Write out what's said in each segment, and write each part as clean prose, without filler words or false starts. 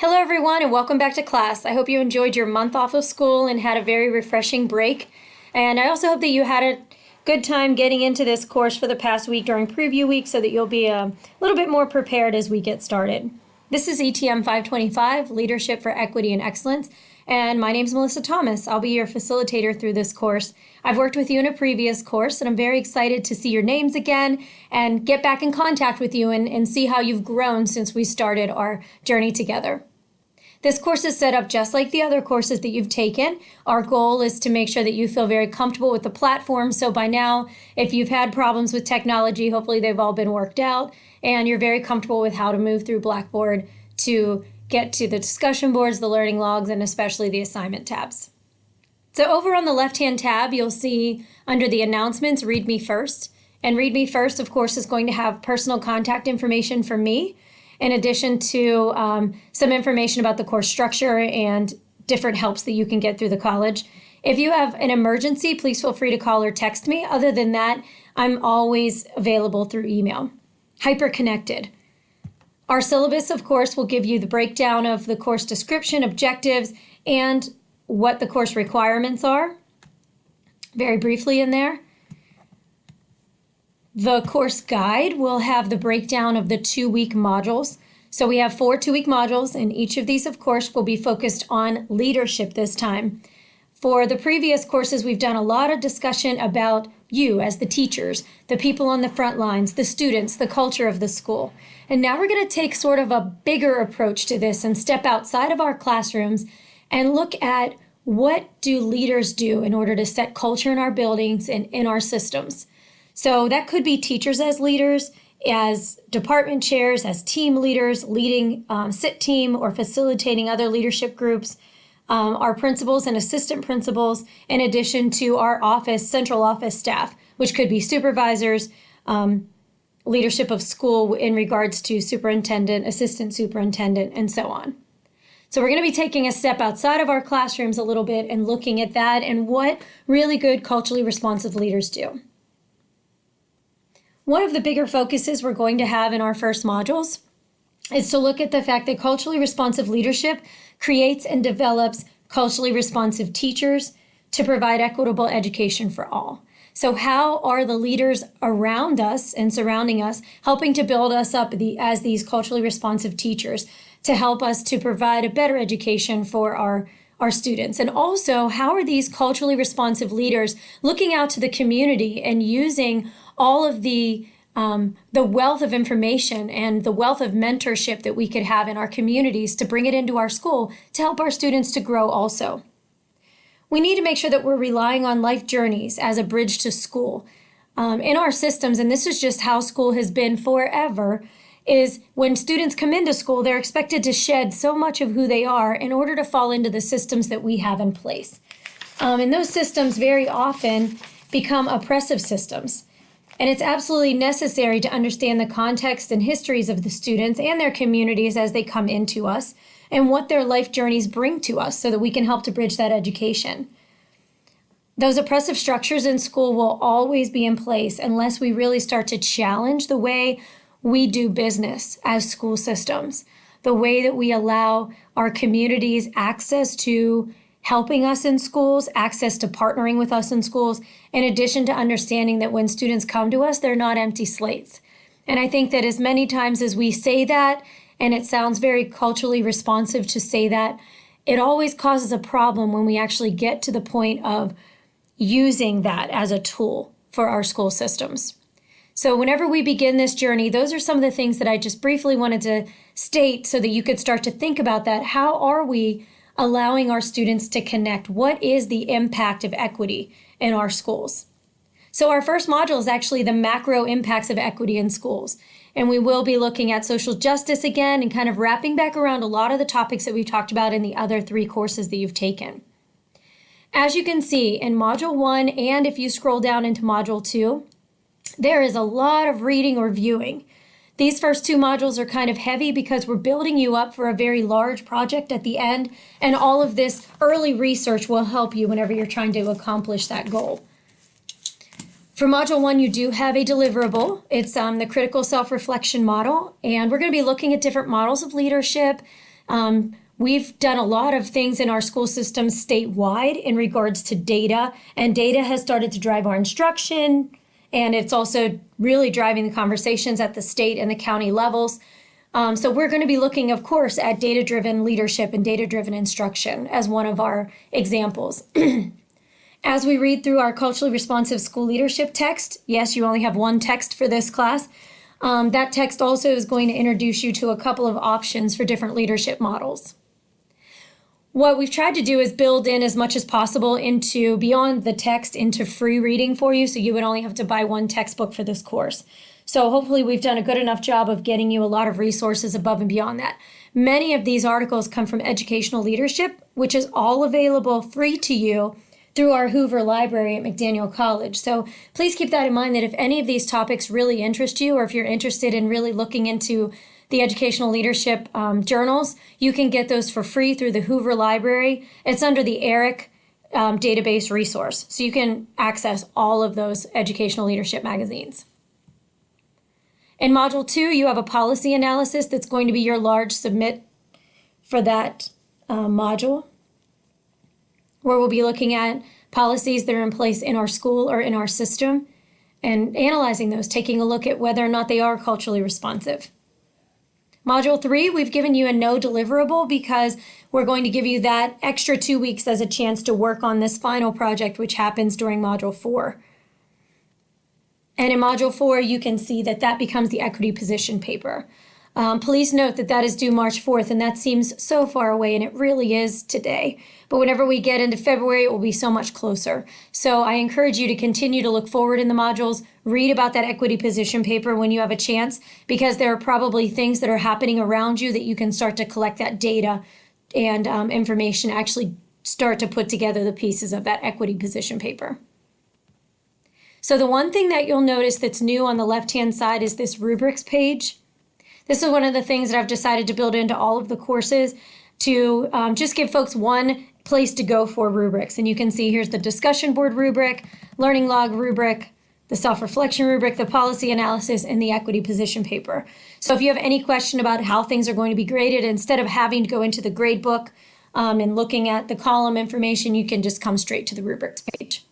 Hello, everyone, and welcome back to class. I hope you enjoyed your month off of school and had a very refreshing break. And I also hope that you had a good time getting into this course for the past week during preview week so that you'll be a little bit more prepared as we get started. This is ETM 525, Leadership for Equity and Excellence, and my name is Melissa Thomas. I'll be your facilitator through this course. I've worked with you in a previous course, and I'm very excited to see your names again and get back in contact with you and see how you've grown since we started our journey together. This course is set up just like the other courses that you've taken. Our goal is to make sure that you feel very comfortable with the platform. So by now, if you've had problems with technology, hopefully they've all been worked out and you're very comfortable with how to move through Blackboard to get to the discussion boards, the learning logs, and especially the assignment tabs. So over on the left-hand tab, you'll see under the announcements, Read Me First. And Read Me First, of course, is going to have personal contact information for me, in addition to some information about the course structure and different helps that you can get through the college. If you have an emergency, please feel free to call or text me. Other than that, I'm always available through email. Hyperconnected. Our syllabus, of course, will give you the breakdown of the course description, objectives, and what the course requirements are, very briefly in there. The course guide will have the breakdown of the 2-week modules. So we have 4 2-week modules, and each of these, of course, will be focused on leadership this time. For the previous courses, we've done a lot of discussion about you as the teachers, the people on the front lines, the students, the culture of the school. And now we're going to take sort of a bigger approach to this and step outside of our classrooms and look at what do leaders do in order to set culture in our buildings and in our systems. So that could be teachers as leaders, as department chairs, as team leaders, leading SIT team or facilitating other leadership groups, our principals and assistant principals, in addition to our office, central office staff, which could be supervisors, leadership of school in regards to superintendent, assistant superintendent, and so on. So we're going to be taking a step outside of our classrooms a little bit and looking at that and what really good culturally responsive leaders do. One of the bigger focuses we're going to have in our first modules is to look at the fact that culturally responsive leadership creates and develops culturally responsive teachers to provide equitable education for all. So how are the leaders around us and surrounding us helping to build us up as these culturally responsive teachers to help us to provide a better education for our students? And also, how are these culturally responsive leaders looking out to the community and using all of the wealth of information and the wealth of mentorship that we could have in our communities to bring it into our school to help our students to grow also? We need to make sure that we're relying on life journeys as a bridge to school. In our systems, and this is just how school has been forever, is when students come into school, they're expected to shed so much of who they are in order to fall into the systems that we have in place. And those systems very often become oppressive systems. And it's absolutely necessary to understand the context and histories of the students and their communities as they come into us and what their life journeys bring to us so that we can help to bridge that education. Those oppressive structures in school will always be in place unless we really start to challenge the way we do business as school systems, the way that we allow our communities access to helping us in schools, access to partnering with us in schools, in addition to understanding that when students come to us, they're not empty slates. And I think that as many times as we say that, and it sounds very culturally responsive to say that, it always causes a problem when we actually get to the point of using that as a tool for our school systems. So whenever we begin this journey, those are some of the things that I just briefly wanted to state so that you could start to think about that. How are we allowing our students to connect? What is the impact of equity in our schools? So our first module is actually the macro impacts of equity in schools. And we will be looking at social justice again and kind of wrapping back around a lot of the topics that we've talked about in the other 3 courses that you've taken. As you can see in Module 1, and if you scroll down into Module 2, there is a lot of reading or viewing. These first 2 modules are kind of heavy because we're building you up for a very large project at the end, and all of this early research will help you whenever you're trying to accomplish that goal. For Module 1, you do have a deliverable. It's the critical self-reflection model, and we're going to be looking at different models of leadership, We've done a lot of things in our school system statewide in regards to data, and data has started to drive our instruction, and it's also really driving the conversations at the state and the county levels. So we're going to be looking, of course, at data-driven leadership and data-driven instruction as one of our examples. As we read through our culturally responsive school leadership text, yes, you only have one text for this class. That text also is going to introduce you to a couple of options for different leadership models. What we've tried to do is build in as much as possible into beyond the text into free reading for you, so you would only have to buy one textbook for this course. So hopefully we've done a good enough job of getting you a lot of resources above and beyond that. Many of these articles come from Educational Leadership, which is all available free to you through our Hoover Library at McDaniel College. So please keep that in mind, that if any of these topics really interest you, or if you're interested in really looking into the educational leadership journals, you can get those for free through the Hoover Library. It's under the ERIC database resource, so you can access all of those educational leadership magazines. In Module 2, you have a policy analysis that's going to be your large submit for that module, where we'll be looking at policies that are in place in our school or in our system and analyzing those, taking a look at whether or not they are culturally responsive. Module 3, we've given you a no deliverable because we're going to give you that extra 2 weeks as a chance to work on this final project, which happens during Module 4. And in Module 4, you can see that that becomes the equity position paper. Please note that that is due March 4th, and that seems so far away, and it really is today. But whenever we get into February, it will be so much closer. So I encourage you to continue to look forward in the modules, read about that equity position paper when you have a chance, because there are probably things that are happening around you that you can start to collect that data and information, actually start to put together the pieces of that equity position paper. So the one thing that you'll notice that's new on the left-hand side is this rubrics page. This is one of the things that I've decided to build into all of the courses to just give folks one place to go for rubrics. And you can see here's the discussion board rubric, learning log rubric, the self-reflection rubric, the policy analysis, and the equity position paper. So if you have any question about how things are going to be graded, instead of having to go into the grade book and looking at the column information, you can just come straight to the rubrics page.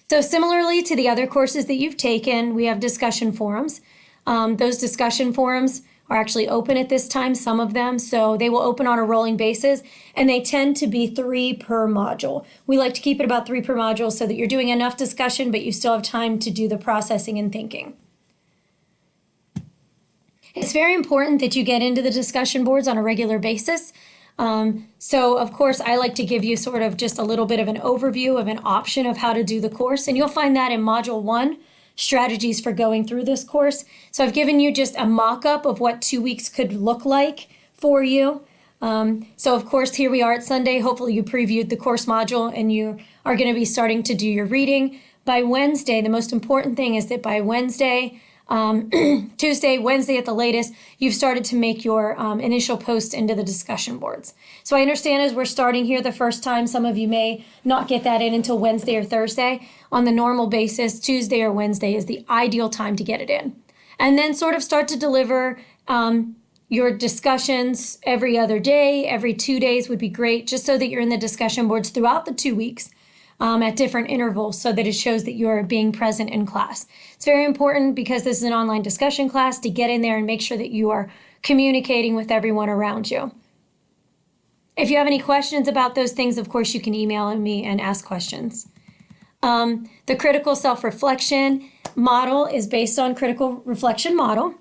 So similarly to the other courses that you've taken, we have discussion forums. Those discussion forums are actually open at this time, some of them, so they will open on a rolling basis, and they tend to be 3 per module. We like to keep it about 3 per module so that you're doing enough discussion, but you still have time to do the processing and thinking. It's very important that you get into the discussion boards on a regular basis. So of course, I like to give you sort of just a little bit of an overview of an option of how to do the course, and you'll find that in Module 1, strategies for going through this course. So I've given you just a mock-up of what 2 weeks could look like for you. So of course, here we are at Sunday. Hopefully you previewed the course module and you are going to be starting to do your reading. By Wednesday, the most important thing is that by Wednesday, Tuesday, Wednesday at the latest, you've started to make your initial post into the discussion boards. So I understand as we're starting here the first time, some of you may not get that in until Wednesday or Thursday. On the normal basis, Tuesday or Wednesday is the ideal time to get it in. And then sort of start to deliver your discussions every other day, every 2 days would be great, just so that you're in the discussion boards throughout the 2 weeks. At different intervals so that it shows that you're being present in class. It's very important because this is an online discussion class to get in there and make sure that you are communicating with everyone around you. If you have any questions about those things, of course, you can email me and ask questions. The critical self-reflection model is based on critical reflection model.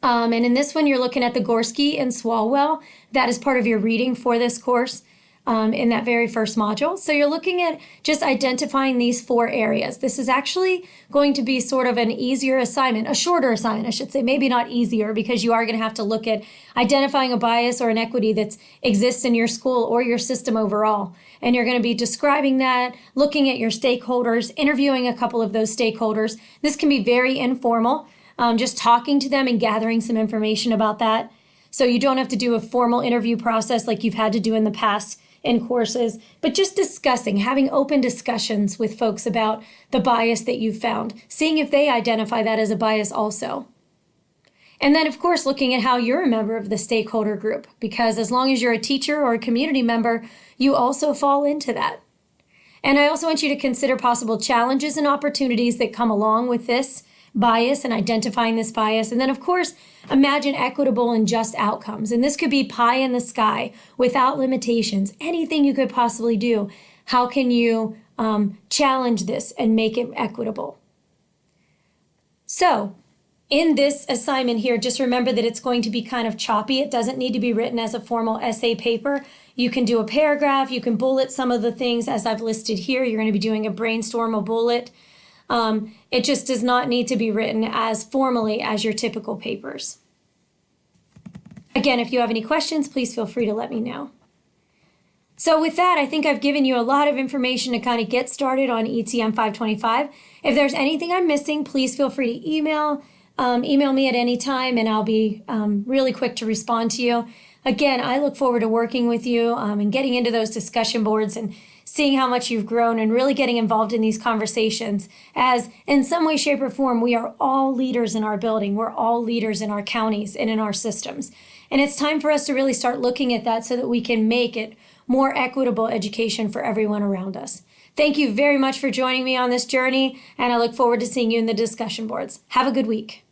And in this one, you're looking at the Gorski and Swalwell. That is part of your reading for this course. In that very first module. So you're looking at just identifying these 4 areas. This is actually going to be sort of an easier assignment, a shorter assignment, I should say, maybe not easier, because you are going to have to look at identifying a bias or inequity that exists in your school or your system overall. And you're going to be describing that, looking at your stakeholders, interviewing a couple of those stakeholders. This can be very informal, just talking to them and gathering some information about that. So you don't have to do a formal interview process like you've had to do in the past in courses, but just discussing, having open discussions with folks about the bias that you've found, seeing if they identify that as a bias also. And then, of course, looking at how you're a member of the stakeholder group, because as long as you're a teacher or a community member, you also fall into that. And I also want you to consider possible challenges and opportunities that come along with this bias and identifying this bias. And then, of course, imagine equitable and just outcomes. And this could be pie in the sky without limitations, anything you could possibly do. How can you challenge this and make it equitable? So, in this assignment here, just remember that it's going to be kind of choppy. It doesn't need to be written as a formal essay paper. You can do a paragraph. You can bullet some of the things as I've listed here. You're going to be doing a brainstorm, a bullet. It just does not need to be written as formally as your typical papers. Again, if you have any questions, please feel free to let me know. So with that, I think I've given you a lot of information to kind of get started on ETM 525. If there's anything I'm missing, please feel free to email me at any time, and I'll be really quick to respond to you. Again, I look forward to working with you and getting into those discussion boards and seeing how much you've grown and really getting involved in these conversations, as in some way, shape, or form, we are all leaders in our building. We're all leaders in our counties and in our systems. And it's time for us to really start looking at that so that we can make it more equitable education for everyone around us. Thank you very much for joining me on this journey, and I look forward to seeing you in the discussion boards. Have a good week.